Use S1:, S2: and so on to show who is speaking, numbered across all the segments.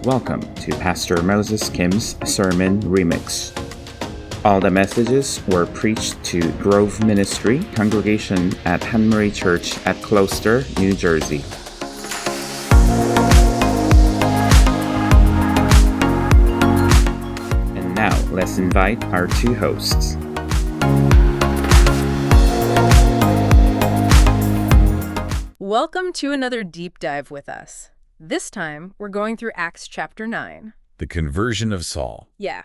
S1: Welcome to Pastor Moses Kim's Sermon Remix. All the messages were preached to Grove Ministry congregation at Henry Church at Gloucester, New Jersey. And now let's invite our two hosts.
S2: Welcome to another deep dive with us. This time, we're going through Acts chapter 9.
S3: The conversion of Saul.
S2: Yeah.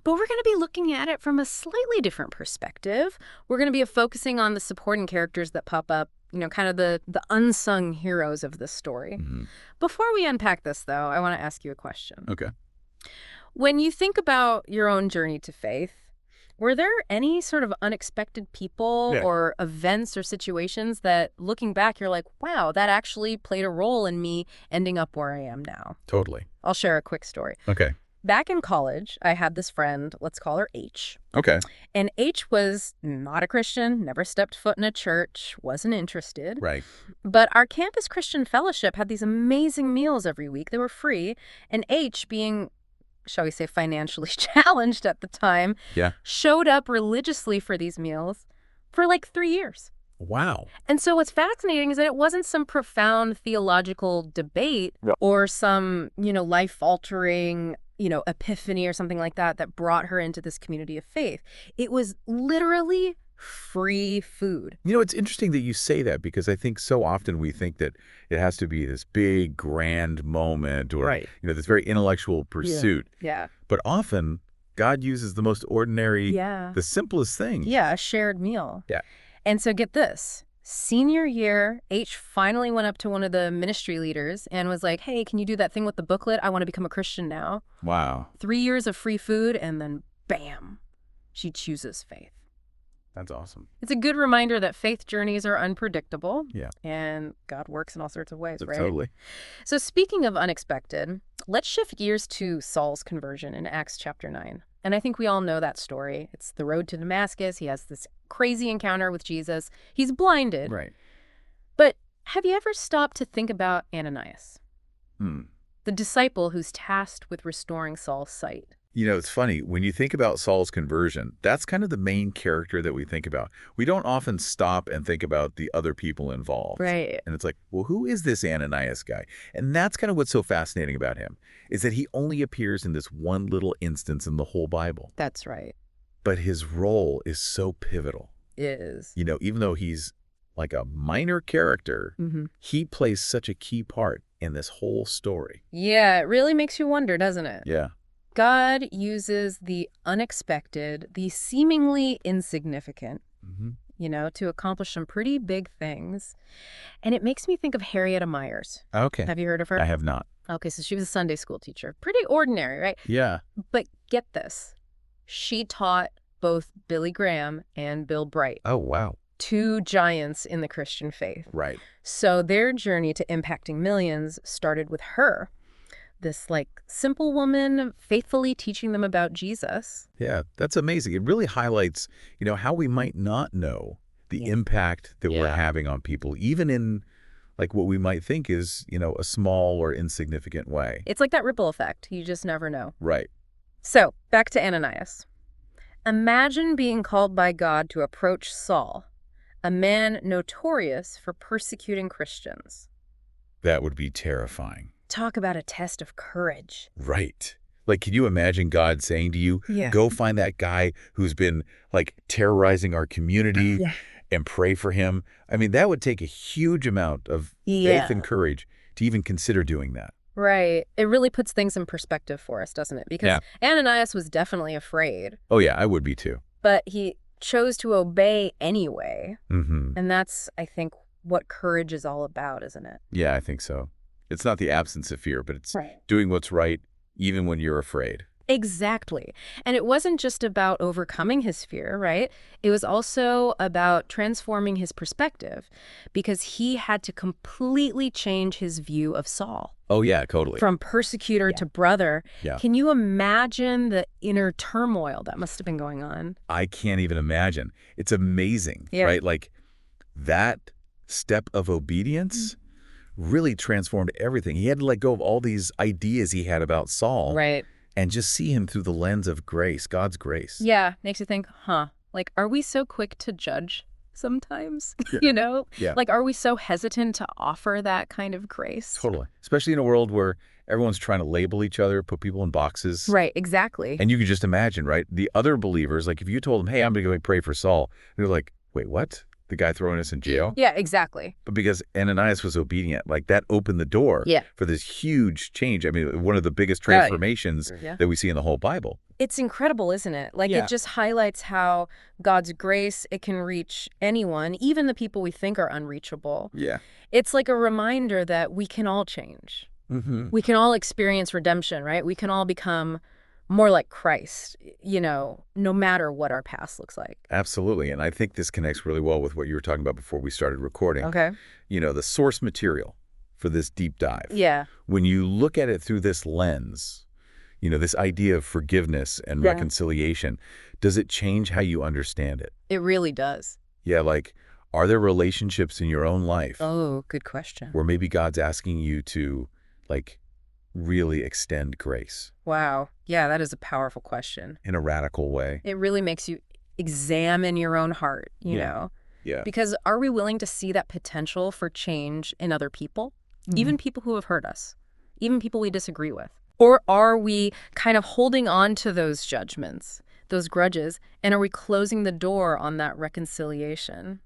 S2: But we're going to be looking at it from a slightly different perspective. We're going to be focusing on the supporting characters that pop up, kind of the unsung heroes of this story.
S3: Mm-hmm.
S2: Before we unpack this, though, I want to ask you a question.
S3: Okay.
S2: When you think about your own journey to faith, were there any sort of unexpected people or events or situations that, looking back, you're like, wow, that actually played a role in me ending up where I am now?
S3: Totally.
S2: I'll share a quick story.
S3: Okay.
S2: Back in college, I had this friend, let's call her H.
S3: Okay.
S2: And H was not a Christian, never stepped foot in a church, wasn't interested.
S3: Right.
S2: But our campus Christian fellowship had these amazing meals every week. They were free. And H, being, shall we say, financially challenged at the time, showed up religiously for these meals for like 3 years.
S3: Wow.
S2: And so what's fascinating is that it wasn't some profound theological debate or some, life-altering, epiphany or something like that that brought her into this community of faith. It was literally free food.
S3: It's interesting that you say that, because I think so often we think that it has to be this big, grand moment or, this very intellectual pursuit.
S2: Yeah.
S3: But often God uses the most ordinary, the simplest thing.
S2: Yeah, a shared meal.
S3: Yeah.
S2: And so get this. Senior year, H finally went up to one of the ministry leaders and was like, hey, can you do that thing with the booklet? I want to become a Christian now.
S3: Wow.
S2: 3 years of free food, and then bam, she chooses faith.
S3: That's awesome.
S2: It's a good reminder that faith journeys are unpredictable.
S3: Yeah.
S2: And God works in all sorts of ways, right?
S3: Totally.
S2: So speaking of unexpected, let's shift gears to Saul's conversion in Acts chapter 9. And I think we all know that story. It's the road to Damascus. He has this crazy encounter with Jesus. He's blinded.
S3: Right.
S2: But have you ever stopped to think about Ananias? The disciple who's tasked with restoring Saul's sight.
S3: It's funny. When you think about Saul's conversion, that's kind of the main character that we think about. We don't often stop and think about the other people involved.
S2: Right.
S3: And it's like, well, who is this Ananias guy? And that's kind of what's so fascinating about him, is that he only appears in this one little instance in the whole Bible.
S2: That's right.
S3: But his role is so pivotal.
S2: It is.
S3: Even though he's like a minor character, he plays such a key part in this whole story.
S2: Yeah, it really makes you wonder, doesn't it?
S3: Yeah.
S2: God uses the unexpected, the seemingly insignificant, to accomplish some pretty big things. And it makes me think of Harriet Myers.
S3: Okay.
S2: Have you heard of her?
S3: I have not.
S2: Okay, so she was a Sunday school teacher. Pretty ordinary, right?
S3: Yeah.
S2: But get this. She taught both Billy Graham and Bill Bright.
S3: Oh, wow.
S2: Two giants in the Christian faith.
S3: Right.
S2: So their journey to impacting millions started with her. This simple woman faithfully teaching them about Jesus.
S3: Yeah, that's amazing. It really highlights, how we might not know the impact that we're having on people, even in what we might think is, a small or insignificant way.
S2: It's like that ripple effect. You just never know.
S3: Right.
S2: So back to Ananias. Imagine being called by God to approach Saul, a man notorious for persecuting Christians.
S3: That would be terrifying.
S2: Talk about a test of courage.
S3: Right. Can you imagine God saying to you, go find that guy who's been terrorizing our community and pray for him? I mean, that would take a huge amount of faith and courage to even consider doing that.
S2: Right. It really puts things in perspective for us, doesn't it? Because Ananias was definitely afraid.
S3: Oh, yeah, I would be too.
S2: But he chose to obey anyway. And that's, I think, what courage is all about, isn't it?
S3: Yeah, I think so. It's not the absence of fear, but it's doing what's right even when you're afraid.
S2: Exactly. And it wasn't just about overcoming his fear, right? It was also about transforming his perspective, because he had to completely change his view of Saul.
S3: Oh, yeah, totally.
S2: From persecutor to brother.
S3: Yeah.
S2: Can you imagine the inner turmoil that must have been going on?
S3: I can't even imagine. It's amazing, right? That step of obedience really transformed everything. He had to let go of all these ideas he had about Saul.
S2: Right.
S3: And just see him through the lens of grace, God's grace.
S2: Yeah, makes you think, like, are we so quick to judge sometimes?
S3: Yeah.
S2: You know?
S3: Yeah.
S2: Like, are we so hesitant to offer that kind of grace?
S3: Totally. Especially in a world where everyone's trying to label each other, put people in boxes.
S2: Right, exactly.
S3: And you can just imagine, right? The other believers, like if you told them, hey, I'm going to go pray for Saul, they're like, wait, what? The guy throwing us in jail?
S2: Yeah, exactly.
S3: But because Ananias was obedient, like that opened the door for this huge change. I mean, one of the biggest transformations that we see in the whole Bible.
S2: It's incredible, isn't it? Like, it just highlights how God's grace, it can reach anyone, even the people we think are unreachable.
S3: Yeah.
S2: It's like a reminder that we can all change.
S3: Mm-hmm.
S2: We can all experience redemption, right? We can all become more like Christ, you know, no matter what our past looks like.
S3: Absolutely. And I think this connects really well with what you were talking about before we started recording.
S2: Okay.
S3: You know, the source material for this deep dive.
S2: Yeah.
S3: When you look at it through this lens, you know, this idea of forgiveness and reconciliation, does it change how you understand it?
S2: It really does.
S3: Yeah, like, are there relationships in your own life
S2: Oh, good question.
S3: where maybe God's asking you to, like, really extend grace?
S2: Wow. Yeah, that is a powerful question.
S3: In a radical way.
S2: It really makes you examine your own heart, you know?
S3: Yeah.
S2: Because are we willing to see that potential for change in other people? Even people who have hurt us, even people we disagree with? Or are we kind of holding on to those judgments, those grudges, and are we closing the door on that reconciliation?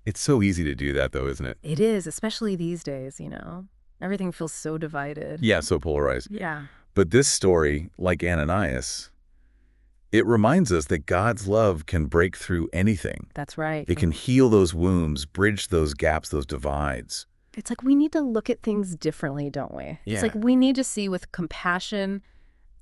S3: It's so easy to do that, though, isn't it?
S2: It is, especially these days, you know? Everything feels so divided.
S3: Yeah, so polarized.
S2: Yeah.
S3: But this story, like Ananias, it reminds us that God's love can break through anything.
S2: That's right.
S3: It can heal those wounds, bridge those gaps, those divides.
S2: It's like we need to look at things differently, don't we?
S3: Yeah.
S2: It's like we need to see with compassion,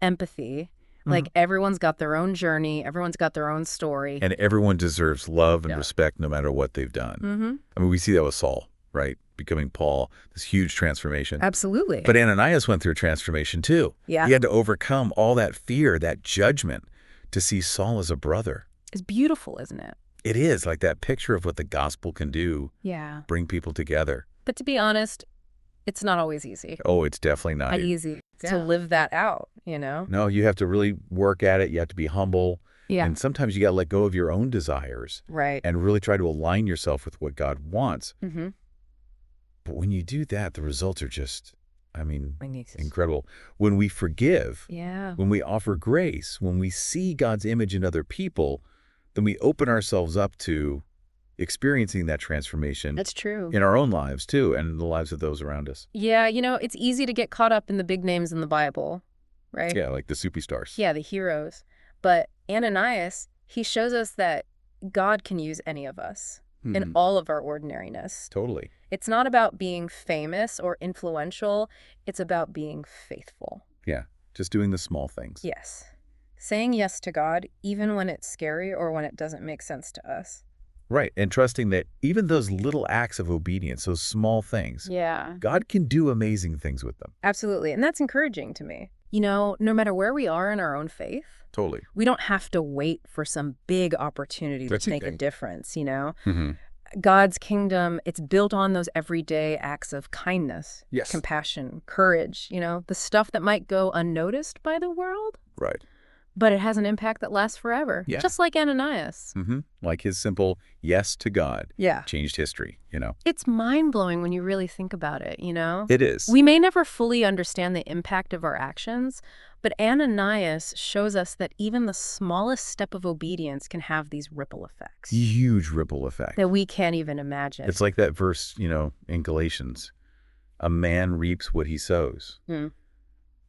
S2: empathy. Like everyone's got their own journey, everyone's got their own story.
S3: And everyone deserves love and respect no matter what they've done. I mean, we see that with Saul, right? Becoming Paul, this huge transformation.
S2: Absolutely.
S3: But Ananias went through a transformation too.
S2: Yeah.
S3: He had to overcome all that fear, that judgment, to see Saul as a brother.
S2: It's beautiful, isn't it?
S3: It is, like that picture of what the gospel can do.
S2: Yeah.
S3: Bring people together.
S2: But to be honest, it's not always easy.
S3: Oh, it's definitely not
S2: easy to live that out, you know?
S3: No, you have to really work at it. You have to be humble.
S2: Yeah.
S3: And sometimes you got to let go of your own desires.
S2: Right.
S3: And really try to align yourself with what God wants.
S2: Mm-hmm.
S3: But when you do that, the results are just, I mean, incredible. When we forgive, when we offer grace, when we see God's image in other people, then we open ourselves up to experiencing that transformation.
S2: That's true.
S3: In our own lives, too, and in the lives of those around us.
S2: Yeah, you know, it's easy to get caught up in the big names in the Bible, right?
S3: Yeah, like the soupy stars.
S2: Yeah, the heroes. But Ananias, he shows us that God can use any of us in all of our ordinariness.
S3: Totally.
S2: It's not about being famous or influential. It's about being faithful.
S3: Yeah, just doing the small things.
S2: Yes. Saying yes to God, even when it's scary or when it doesn't make sense to us.
S3: Right, and trusting that even those little acts of obedience, those small things, God can do amazing things with them.
S2: Absolutely, and that's encouraging to me. You know, no matter where we are in our own faith,
S3: Totally.
S2: We don't have to wait for some big opportunity to make a difference, you know? God's kingdom, it's built on those everyday acts of kindness, compassion, courage, you know, the stuff that might go unnoticed by the world.
S3: Right.
S2: But it has an impact that lasts forever, just like Ananias.
S3: Like his simple yes to God changed history, you know?
S2: It's mind-blowing when you really think about it, you know?
S3: It is.
S2: We may never fully understand the impact of our actions, but Ananias shows us that even the smallest step of obedience can have these ripple effects.
S3: Huge ripple effect.
S2: That we can't even imagine.
S3: It's like that verse, you know, in Galatians, a man reaps what he sows.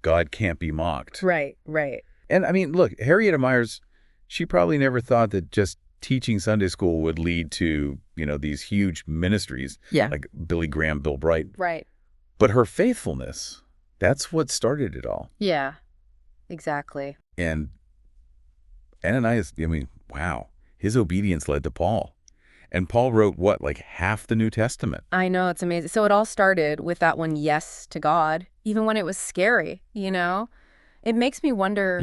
S3: God can't be mocked.
S2: Right, right.
S3: And I mean, look, Harriet Myers, she probably never thought that just teaching Sunday school would lead to, you know, these huge ministries like Billy Graham, Bill Bright.
S2: Right.
S3: But her faithfulness, that's what started it all.
S2: Yeah, exactly.
S3: And Ananias, I mean, wow, his obedience led to Paul. And Paul wrote, what, like half the New Testament?
S2: I know, it's amazing. So it all started with that one yes to God, even when it was scary, you know? It makes me wonder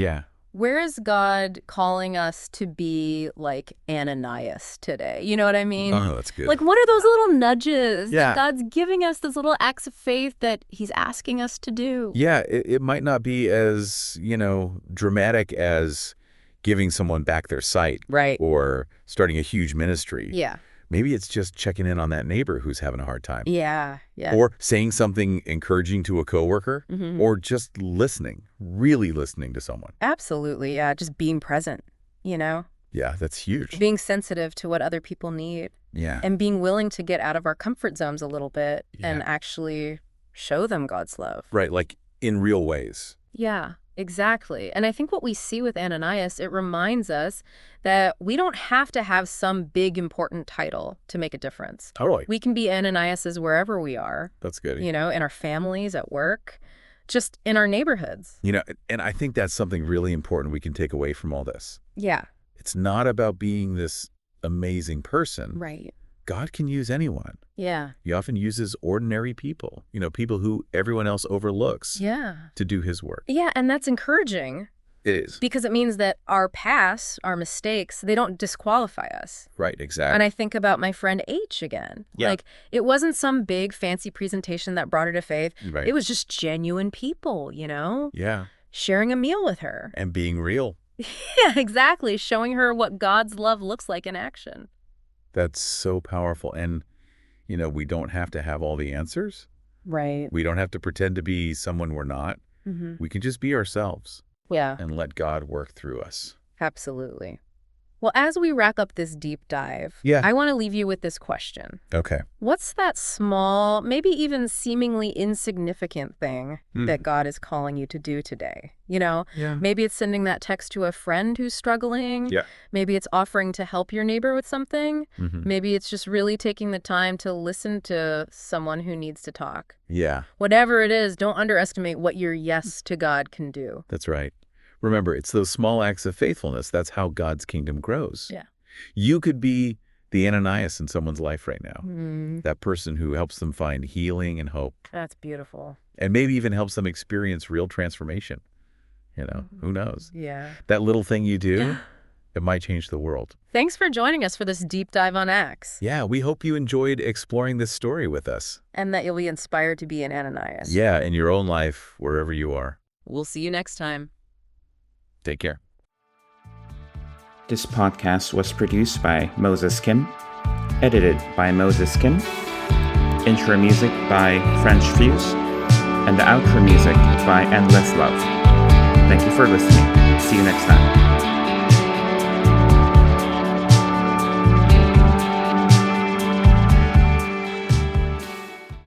S2: Where is God calling us to be like Ananias today? You know what I mean?
S3: Oh, that's good.
S2: Like, what are those little nudges
S3: Yeah.
S2: that God's giving us, those little acts of faith that he's asking us to do?
S3: Yeah, it might not be as, dramatic as giving someone back their sight.
S2: Right.
S3: Or starting a huge ministry.
S2: Yeah.
S3: Maybe it's just checking in on that neighbor who's having a hard time.
S2: Yeah. Yeah.
S3: Or saying something encouraging to a coworker. Or just listening, really listening to someone.
S2: Absolutely. Yeah. Just being present,
S3: Yeah, that's huge.
S2: being sensitive to what other people need
S3: Yeah.
S2: and being willing to get out of our comfort zones a little bit and
S3: Yeah.
S2: actually show them God's love.
S3: Right, like in real ways.
S2: Yeah, exactly. And I think what we see with Ananias, it reminds us that we don't have to have some big important title to make a difference.
S3: Totally.
S2: We can be Ananiases wherever we are,
S3: That's good.
S2: in our families, at work, just in our neighborhoods.
S3: And I think that's something really important we can take away from all this.
S2: Yeah,
S3: It's not about being this amazing person.
S2: right.
S3: God can use anyone.
S2: Yeah,
S3: He often uses ordinary people, people who everyone else overlooks
S2: yeah.
S3: to do his work.
S2: Yeah, and that's encouraging
S3: It is.
S2: because it means that our past, our mistakes, they don't disqualify us.
S3: Right, exactly.
S2: And I think about my friend H again.
S3: Yeah.
S2: Like, it wasn't some big fancy presentation that brought her to faith.
S3: Right.
S2: It was just genuine people,
S3: Yeah,
S2: sharing a meal with her.
S3: and being real.
S2: Yeah, exactly. Showing her what God's love looks like in action.
S3: That's so powerful. And, we don't have to have all the answers.
S2: Right.
S3: We don't have to pretend to be someone we're not.
S2: Mm-hmm.
S3: We can just be ourselves
S2: Yeah,
S3: and let God work through us.
S2: absolutely. Well, as we wrap up this deep dive,
S3: Yeah.
S2: I want to leave you with this question.
S3: Okay.
S2: What's that small, maybe even seemingly insignificant thing that God is calling you to do today?
S3: Yeah.
S2: Maybe it's sending that text to a friend who's struggling.
S3: Yeah.
S2: Maybe it's offering to help your neighbor with something.
S3: Mhm.
S2: Maybe it's just really taking the time to listen to someone who needs to talk.
S3: Yeah,
S2: Whatever it is, don't underestimate what your yes to God can do.
S3: that's right. Remember, it's those small acts of faithfulness. That's how God's kingdom grows.
S2: Yeah.
S3: You could be the Ananias in someone's life right now.
S2: Mm,
S3: That person who helps them find healing and hope,
S2: that's beautiful.
S3: and maybe even helps them experience real transformation. Who knows?
S2: Yeah.
S3: That little thing you do, it might change the world.
S2: Thanks for joining us for this deep dive on Acts,
S3: Yeah, we hope you enjoyed exploring this story with us.
S2: and that you'll be inspired to be an Ananias.
S3: Yeah, in your own life, wherever you are.
S2: We'll see you next time.
S3: Take care.
S1: This podcast was produced by Moses Kim, edited by Moses Kim, intro music by French Fuse, and the outro music by Endless Love. Thank you for listening. See you next time.